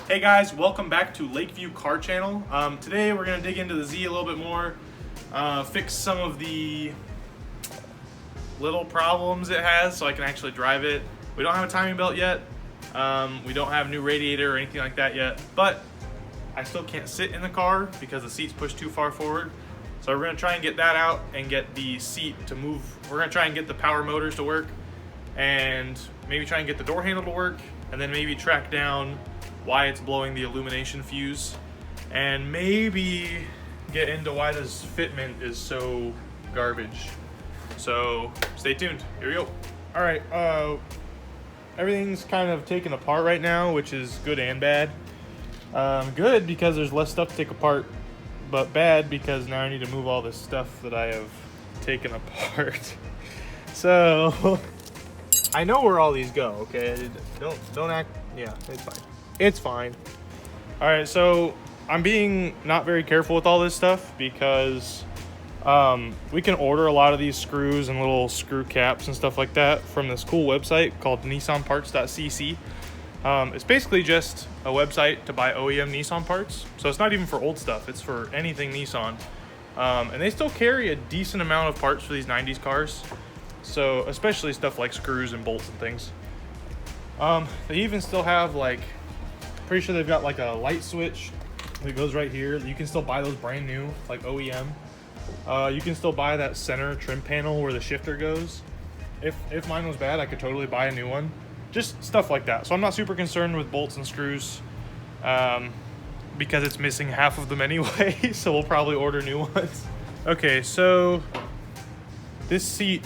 Hey guys, welcome back to Lakeview Car Channel. Today we're going to dig into the Z a little bit more, fix some of the little problems it has so I can actually drive it. We don't have a timing belt yet, we don't have a new radiator or anything like that yet, but I still can't sit in the car because the seat's pushed too far forward. So we're going to try and get that out and get the seat to move. We're going to try and get the power motors to work and maybe try and get the door handle to work, and then maybe track down why it's blowing the illumination fuse, and maybe get into why this fitment is so garbage. So stay tuned. Here we go. All right, everything's kind of taken apart right now, which is good and bad. Good because there's less stuff to take apart, but bad because now I need to move all this stuff that I have taken apart. So I know where all these go, okay? Don't act, yeah, it's fine. It's fine. All right, so I'm being not very careful with all this stuff because we can order a lot of these screws and little screw caps and stuff like that from this cool website called nissanparts.cc. It's basically just a website to buy OEM Nissan parts. So it's not even for old stuff, it's for anything Nissan. And they still carry a decent amount of parts for these 90s cars. So especially stuff like screws and bolts and things. They even still have, like, pretty sure they've got like a light switch that goes right here. You can still buy those brand new, like OEM. You can still buy that center trim panel where the shifter goes. If mine was bad, I could totally buy a new one. Just stuff like that. So I'm not super concerned with bolts and screws because it's missing half of them anyway. So we'll probably order new ones. Okay, so this seat,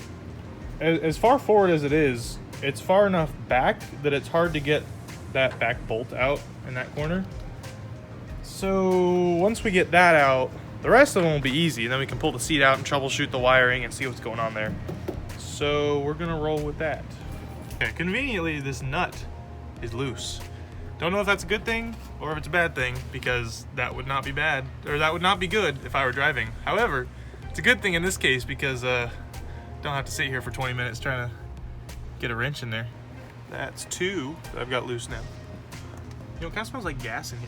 as far forward as it is, it's far enough back that it's hard to get that back bolt out in that corner. So once we get that out, the rest of them will be easy, and then we can pull the seat out and troubleshoot the wiring and see what's going on there. So we're gonna roll with that. Okay, conveniently this nut is loose. Don't know if that's a good thing or if it's a bad thing, because that would not be bad, or that would not be good if I were driving. However, it's a good thing in this case because don't have to sit here for 20 minutes trying to get a wrench in there. That's two that I've got loose now. You know, it kind of smells like gas in here.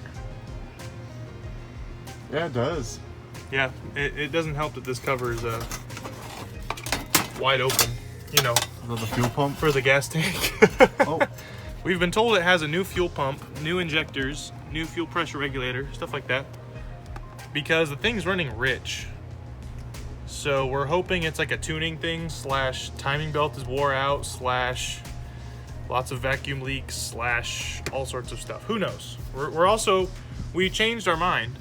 Yeah, it does. Yeah, it doesn't help that this cover is wide open, you know. The fuel pump? For the gas tank. Oh. We've been told it has a new fuel pump, new injectors, new fuel pressure regulator, stuff like that, because the thing's running rich. So we're hoping it's like a tuning thing / timing belt is wore out / lots of vacuum leaks / all sorts of stuff. Who knows? We changed our mind.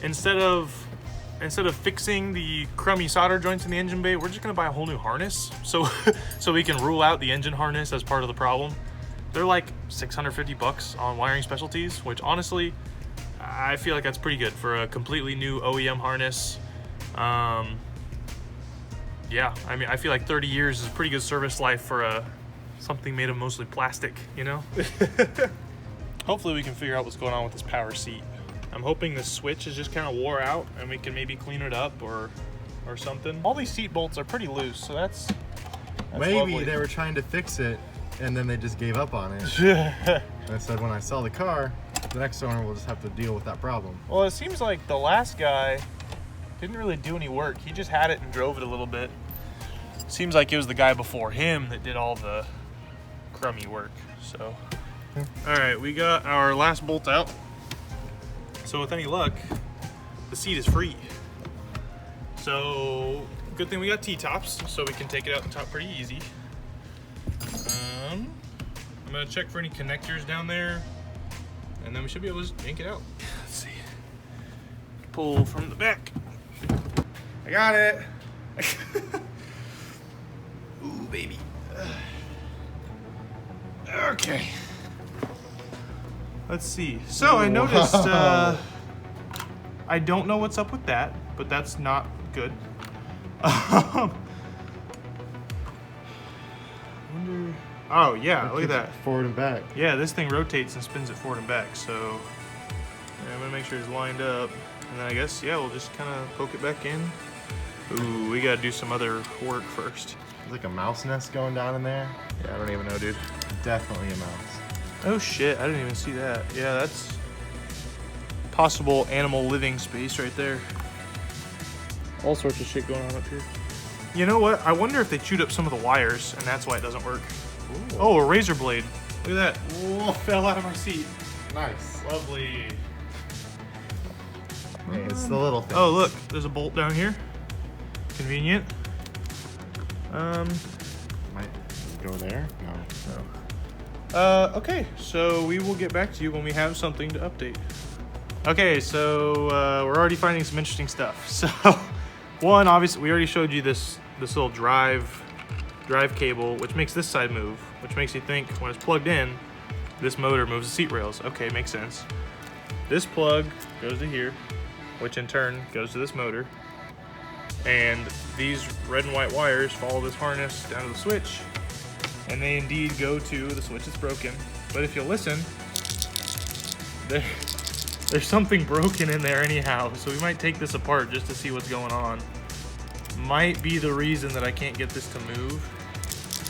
Instead of fixing the crummy solder joints in the engine bay, we're just gonna buy a whole new harness. So we can rule out the engine harness as part of the problem. They're like $650 on Wiring Specialties, which honestly, I feel like that's pretty good for a completely new OEM harness. Yeah, I mean, I feel like 30 years is a pretty good service life for something made of mostly plastic, you know? Hopefully we can figure out what's going on with this power seat. I'm hoping the switch is just kind of wore out and we can maybe clean it up or something. All these seat bolts are pretty loose, so that's maybe lovely. They were trying to fix it and then they just gave up on it. And I said, when I sell the car, the next owner will just have to deal with that problem. Well, it seems like the last guy didn't really do any work. He just had it and drove it a little bit. Seems like it was the guy before him that did all the crummy work. So, all right, we got our last bolt out. So with any luck, the seat is free. So good thing we got T-tops, so we can take it out the top pretty easy. I'm gonna check for any connectors down there, and then we should be able to just yank it out. Let's see. Pull from the back. I got it. Ooh, baby. Okay. Let's see. So I noticed, I don't know what's up with that, but that's not good. Wonder. Oh yeah, look at that. Forward and back. Yeah, this thing rotates and spins it forward and back. So yeah, I'm gonna make sure it's lined up, and then I guess we'll just kind of poke it back in. Ooh, we gotta do some other work first. There's like a mouse nest going down in there. Yeah, I don't even know, dude. Definitely a mouse. Oh shit, I didn't even see that. Yeah, that's possible animal living space right there. All sorts of shit going on up here. You know what? I wonder if they chewed up some of the wires and that's why it doesn't work. Ooh. Oh, a razor blade. Look at that. Whoa, fell out of my seat. Nice. Lovely. Hey, it's the little thing. Oh, look, there's a bolt down here. Convenient. Might go there. No. Okay, so we will get back to you when we have something to update. Okay, so we're already finding some interesting stuff. So, one, obviously, we already showed you this little drive cable, which makes this side move, which makes you think when it's plugged in, this motor moves the seat rails. Okay, makes sense. This plug goes to here, which in turn goes to this motor. And these red and white wires follow this harness down to the switch, and they indeed go to the switch that's broken. But if you listen, there's something broken in there anyhow, so we might take this apart just to see what's going on. Might be the reason that I can't get this to move,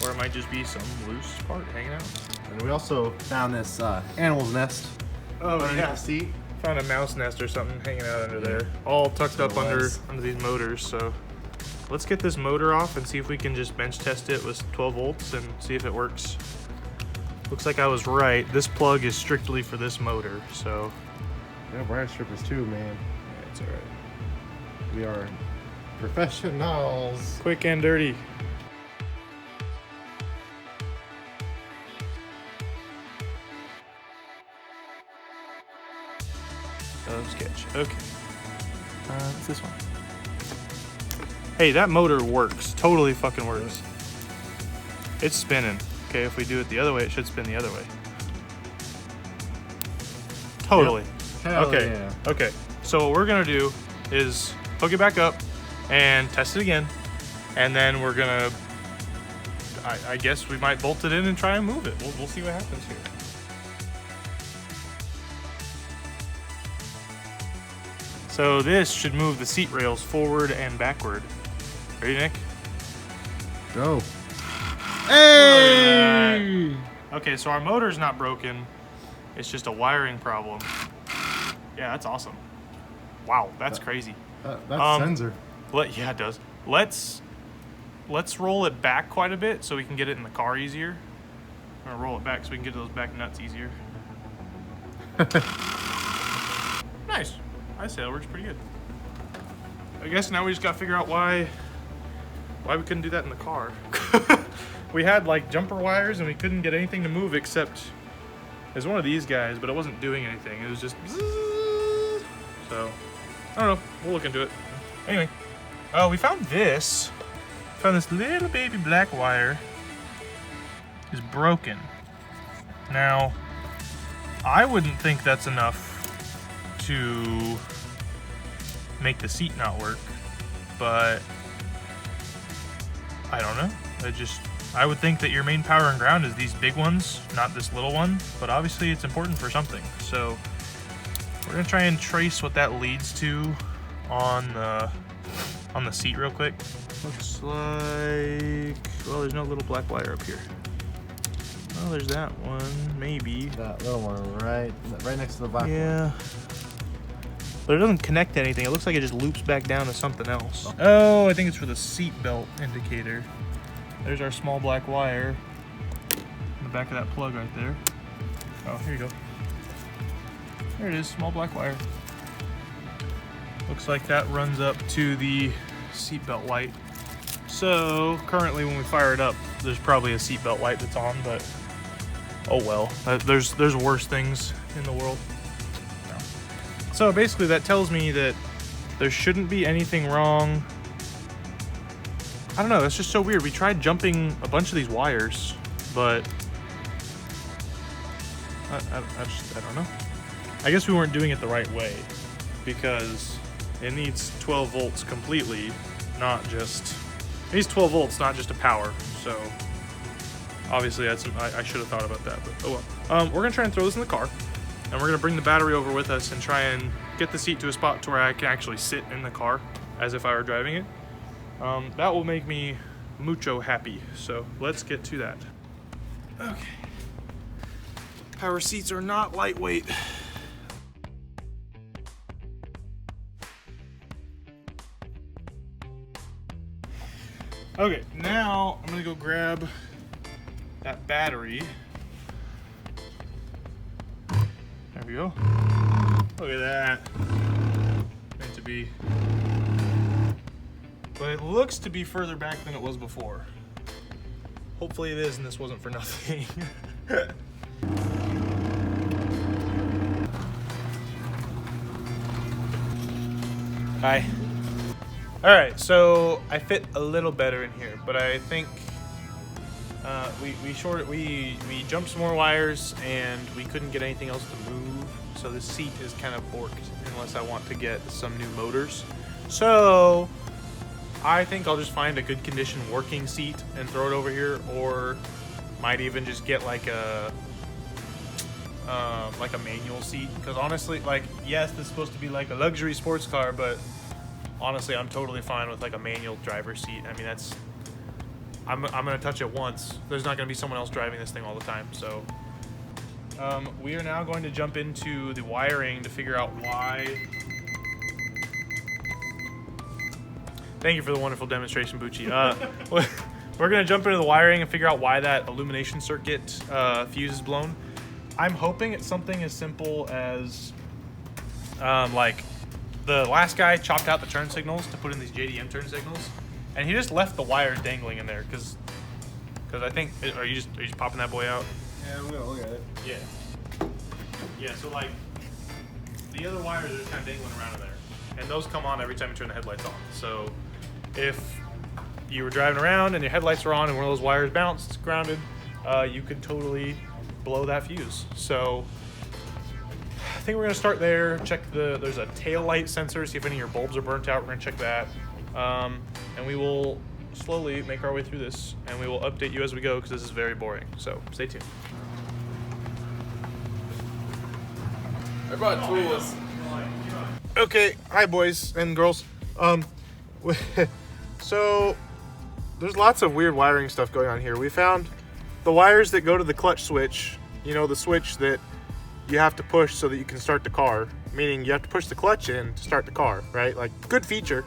or it might just be some loose part hanging out. And we also found this animal's nest. Oh underneath yeah, the seat. found a mouse nest or something hanging out under there, all tucked up under was. these motors. So let's get this motor off and see if we can just bench test it with 12 volts and see if it works. Looks like I was right. This plug is strictly for this motor, so Yeah, wire strippers too, man. yeah, it's all right. We are professionals. Quick and dirty. Sketch. Okay. What's this one? Hey, that motor works. Totally fucking works. It's spinning. Okay, if we do it the other way, it should spin the other way. Totally. Hell Okay. yeah. Okay. So what we're gonna do is hook it back up and test it again, and then we're gonna. I guess we might bolt it in and try and move it. We'll see what happens here. So this should move the seat rails forward and backward. Ready, Nick? Go. Hey! Okay, so our motor's not broken. It's just a wiring problem. Yeah, that's awesome. Wow, that's crazy. That's sensor. Yeah, it does. Let's roll it back quite a bit so we can get it in the car easier. I'm gonna roll it back so we can get to those back nuts easier. Nice. I say that works pretty good. I guess now we just gotta figure out why we couldn't do that in the car. We had like jumper wires and we couldn't get anything to move except there's one of these guys, but it wasn't doing anything. It was just bzzz. So I don't know. We'll look into it. Anyway, we found this. Found this little baby black wire. Is broken. Now, I wouldn't think that's enough to make the seat not work, but I don't know. I would think that your main power and ground is these big ones, not this little one, but obviously it's important for something. So we're gonna try and trace what that leads to on the seat real quick. Looks like, well, there's no little black wire up here. Oh, there's that one, maybe. That little one right next to the black one. Yeah. But it doesn't connect to anything. It looks like it just loops back down to something else. Oh, I think it's for the seat belt indicator. There's our small black wire in the back of that plug right there. Oh, here you go. There it is, small black wire. Looks like that runs up to the seatbelt light. So currently when we fire it up, there's probably a seatbelt light that's on, but oh well. There's worse things in the world. No. So basically that tells me that there shouldn't be anything wrong. I don't know, it's just so weird. We tried jumping a bunch of these wires, but I don't know. I guess we weren't doing it the right way because it needs 12 volts completely, not just, it needs 12 volts, not just a power. So obviously I should have thought about that, but oh well. We're gonna try and throw this in the car, and we're gonna bring the battery over with us and try and get the seat to a spot to where I can actually sit in the car as if I were driving it. That will make me mucho happy. So let's get to that. Okay. Power seats are not lightweight. Okay, now I'm gonna go grab that battery. There we go. Look at that. Meant to be. But it looks to be further back than it was before. Hopefully it is, and this wasn't for nothing. Hi. All right, so I fit a little better in here, but I think we jumped some more wires and we couldn't get anything else to move. So the seat is kind of borked unless I want to get some new motors. So I think I'll just find a good condition working seat and throw it over here, or might even just get like a manual seat. Because honestly, like, yes, this is supposed to be like a luxury sports car, but honestly, I'm totally fine with like a manual driver's seat. I mean, that's, I'm gonna touch it once. There's not gonna be someone else driving this thing all the time. So we are now going to jump into the wiring to figure out why. Thank you for the wonderful demonstration, Bucci. We're gonna jump into the wiring and figure out why that illumination circuit fuse is blown. I'm hoping it's something as simple as like the last guy chopped out the turn signals to put in these JDM turn signals, and he just left the wires dangling in there because I think, are you just popping that boy out? Yeah, I'm gonna look at it. Yeah. So like the other wires are just kind of dangling around in there, and those come on every time you turn the headlights on. So if you were driving around and your headlights are on and one of those wires bounced, grounded, you could totally blow that fuse. So I think we're gonna start there, check there's a tail light sensor, see if any of your bulbs are burnt out. We're gonna check that. And we will slowly make our way through this, and we will update you as we go because this is very boring. So stay tuned. I brought tools. Okay, hi boys and girls. So there's lots of weird wiring stuff going on here. We found the wires that go to the clutch switch, you know, the switch that you have to push so that you can start the car, meaning you have to push the clutch in to start the car, right? Like, good feature.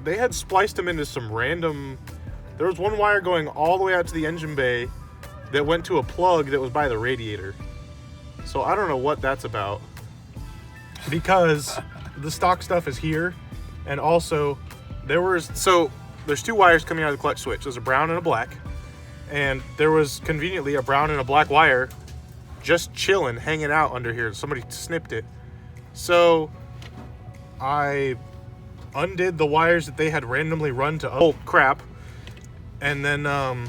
They had spliced them into some random, there was one wire going all the way out to the engine bay that went to a plug that was by the radiator. So I don't know what that's about, because the stock stuff is here, and also there's two wires coming out of the clutch switch. There's a brown and a black, and there was conveniently a brown and a black wire just chilling, hanging out under here. Somebody snipped it. So I undid the wires that they had randomly run to crap, and then I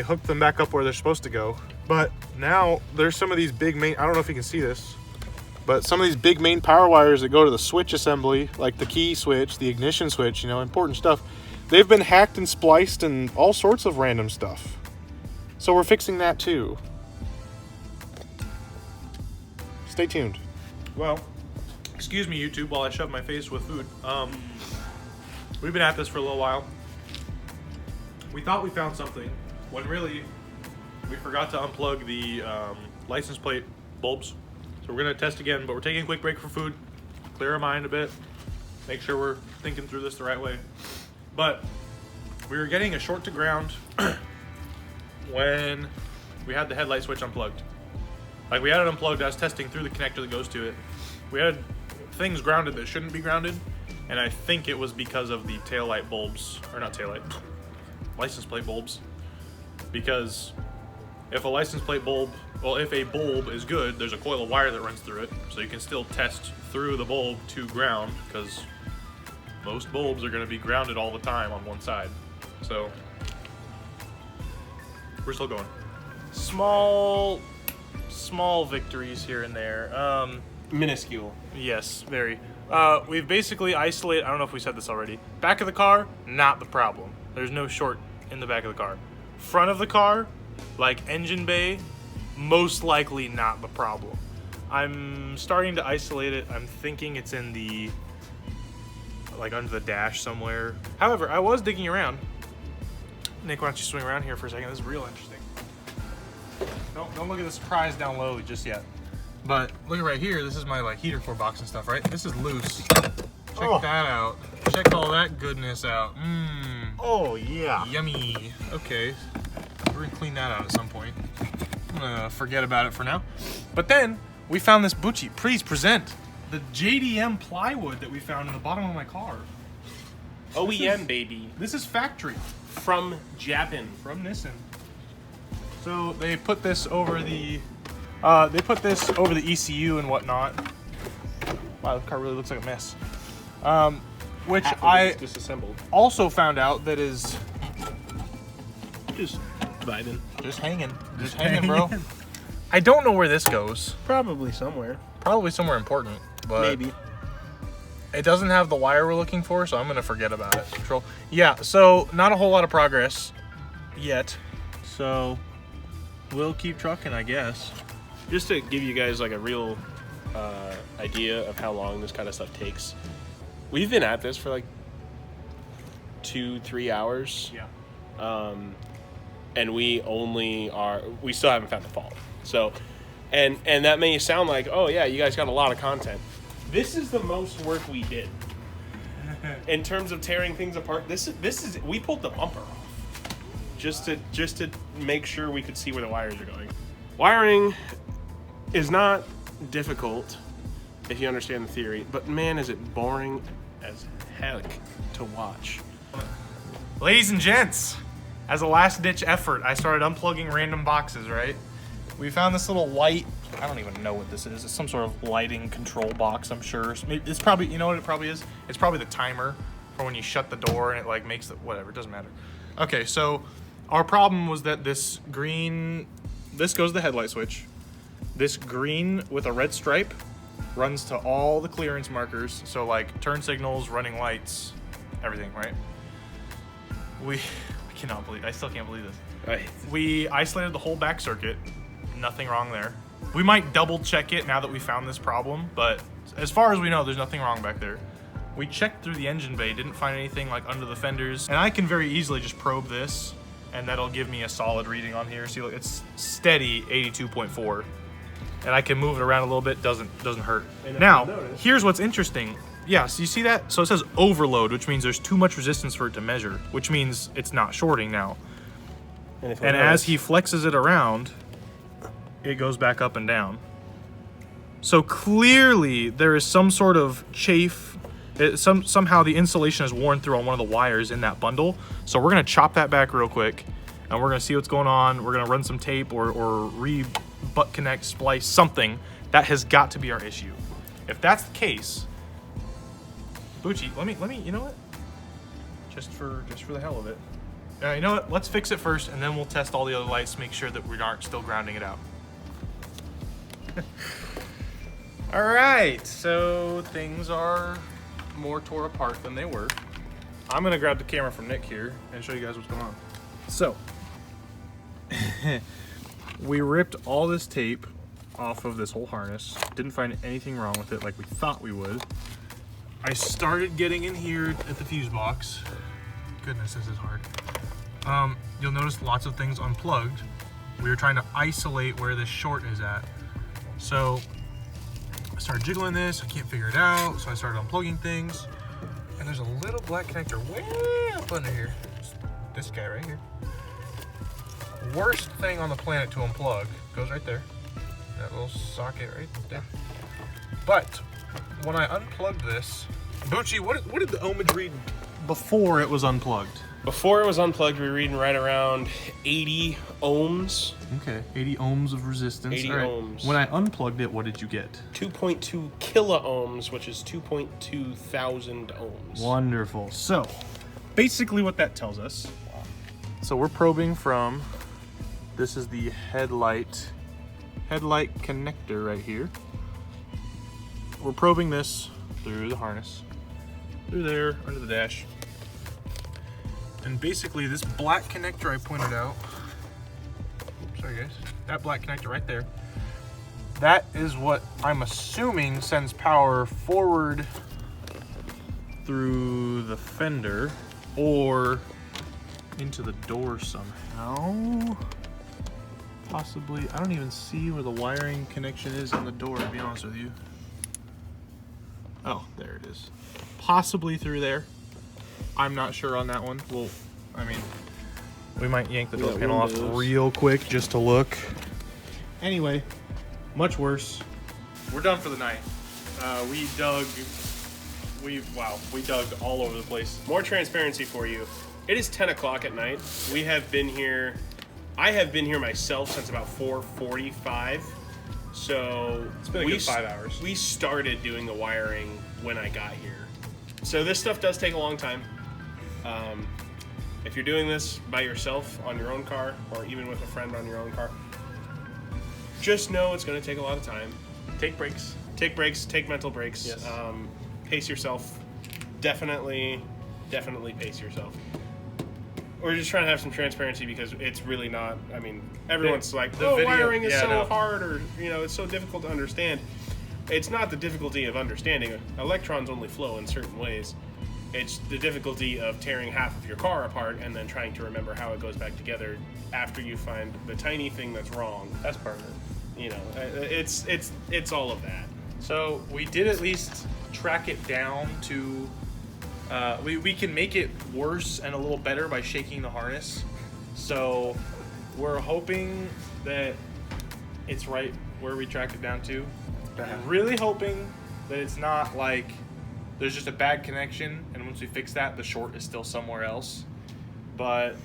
hooked them back up where they're supposed to go. But now there's some of these big main, I don't know if you can see this, but some of these big main power wires that go to the switch assembly, like the key switch, the ignition switch, you know, important stuff, they've been hacked and spliced and all sorts of random stuff. So we're fixing that too. Stay tuned. Well, excuse me, YouTube, while I shove my face with food. We've been at this for a little while. We thought we found something, when really we forgot to unplug the license plate bulbs. So we're gonna test again, but we're taking a quick break for food, clear our mind a bit, make sure we're thinking through this the right way. But we were getting a short to ground when we had the headlight switch unplugged. Like, we had it unplugged, I was testing through the connector that goes to it. We had things grounded that shouldn't be grounded, and I think it was because of the tail light bulbs, or not tail light, license plate bulbs. Because if a license plate bulb, well, if a bulb is good, there's a coil of wire that runs through it, so you can still test through the bulb to ground, because most bulbs are going to be grounded all the time on one side. So we're still going. Small victories here and there. Minuscule. Yes, very. We've basically isolated, I don't know if we said this already. Back of the car, not the problem. There's no short in the back of the car. Front of the car, like engine bay, most likely not the problem. I'm starting to isolate it. I'm thinking it's in the, like, under the dash somewhere. However, I was digging around. Nick, why don't you swing around here for a second? This is real interesting. Don't look at the surprise down low just yet. But look at right here. This is my like heater core box and stuff, right? This is loose. Check that out. Check all that goodness out. Mmm. Oh yeah. Yummy. Okay. We're gonna clean that out at some point. I'm gonna forget about it for now. But then we found this Bucci. Please present the JDM plywood that we found in the bottom of my car. OEM, baby. This is factory From Japan. from Nissan. So they put this over the ECU and whatnot. Wow, the car really looks like a mess. Which Half of I it's disassembled. also found out that is Just vibing. just hanging, bro. I don't know where this goes. Probably somewhere. Probably somewhere important, but Maybe. it doesn't have the wire we're looking for, so I'm gonna forget about it. Control. Yeah, so not a whole lot of progress yet. So we'll keep trucking, I guess. Just to give you guys like a real idea of how long this kind of stuff takes. We've been at this for like 2-3 hours. Yeah. And we still haven't found the fault. So, and that may sound like, oh yeah, you guys got a lot of content. This is the most work we did. In terms of tearing things apart, this is we pulled the bumper off. Just to make sure we could see where the wires are going. Wiring is not difficult if you understand the theory, but man, is it boring as heck to watch. Ladies and gents, as a last-ditch effort, I started unplugging random boxes, right? We found this little white, I don't even know what this is. It's some sort of lighting control box, I'm sure. It's probably, you know what it probably is? It's probably the timer for when you shut the door and it like makes the, whatever, it doesn't matter. Okay, so our problem was that this green, this goes to the headlight switch. This green with a red stripe runs to all the clearance markers. So like turn signals, running lights, everything, right? I still can't believe this. We isolated the whole back circuit. Nothing wrong there. We might double check it now that we found this problem, but as far as we know, there's nothing wrong back there. We checked through the engine bay, didn't find anything like under the fenders, and I can very easily just probe this, and that'll give me a solid reading on here. See, look, it's steady 82.4, and I can move it around a little bit. Doesn't hurt. Now, here's what's interesting. Yeah, so you see that? So it says overload, which means there's too much resistance for it to measure, which means it's not shorting now. And as he flexes it around, it goes back up and down. So clearly there is some sort of chafe. Somehow the insulation is worn through on one of the wires in that bundle. So we're gonna chop that back real quick, and we're gonna see what's going on. We're gonna run some tape or re-butt connect, splice, something. That has got to be our issue. If that's the case, Bucci, let me, you know what? Just for the hell of it. You know what? Let's fix it first, and then we'll test all the other lights, make sure that we aren't still grounding it out. All right, so things are more tore apart than they were. I'm gonna grab the camera from Nick here and show you guys what's going on. So, we ripped all this tape off of this whole harness. Didn't find anything wrong with it like we thought we would. I started getting in here at the fuse box. Goodness, this is hard. You'll notice lots of things unplugged. We were trying to isolate where this short is at. So I started jiggling this, I can't figure it out. So I started unplugging things. And there's a little black connector way up under here. It's this guy right here. Worst thing on the planet to unplug. Goes right there. That little socket right there. But when I unplugged this, Bucci, what did the ohmage read before it was unplugged? Before it was unplugged, we were reading right around 80 ohms. Okay, 80 ohms of resistance. 80 All right. ohms. When I unplugged it, what did you get? 2.2 kilo ohms, which is 2.2 thousand ohms. Wonderful. So, basically what that tells us, so we're probing from, this is the headlight connector right here. We're probing this through the harness, through there, under the dash. And basically this black connector I pointed out, oops, sorry guys, that black connector right there, that is what I'm assuming sends power forward through the fender or into the door somehow. Possibly, I don't even see where the wiring connection is on the door, to be honest with you. Oh, there it is. Possibly through there. I'm not sure on that one. Well, I mean, we might yank the door got panel off windows. real quick just to look. Anyway, much worse. We're done for the night. We dug all over the place. More transparency for you. It is 10 o'clock at night. We have been here. I have been here myself since about 4:45. So It's been a good 5 hours. We started doing the wiring when I got here. So this stuff does take a long time. If you're doing this by yourself on your own car, or even with a friend on your own car, just know it's going to take a lot of time. Take breaks. Take breaks. Take mental breaks. Yes. Pace yourself. Definitely pace yourself. We're just trying to have some transparency because it's really not. I mean, everyone's like, the "Oh, video- wiring is yeah, so no. hard," or it's so difficult to understand. It's not the difficulty of understanding. Electrons only flow in certain ways. It's the difficulty of tearing half of your car apart and then trying to remember how it goes back together after you find the tiny thing that's wrong. That's part of it. It's all of that. So we did at least track it down to. We can make it worse and a little better by shaking the harness. So we're hoping that it's right where we tracked it down to. Really hoping that it's not like there's just a bad connection, and once we fix that, the short is still somewhere else. But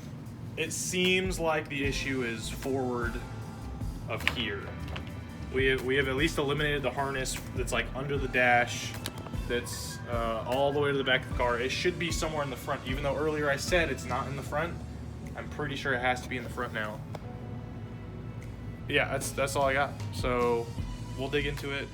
it seems like the issue is forward of here. We have at least eliminated the harness that's like under the dash, that's all the way to the back of the car. It should be somewhere in the front, even though earlier I said it's not in the front. I'm pretty sure it has to be in the front now. Yeah, that's all I got. So we'll dig into it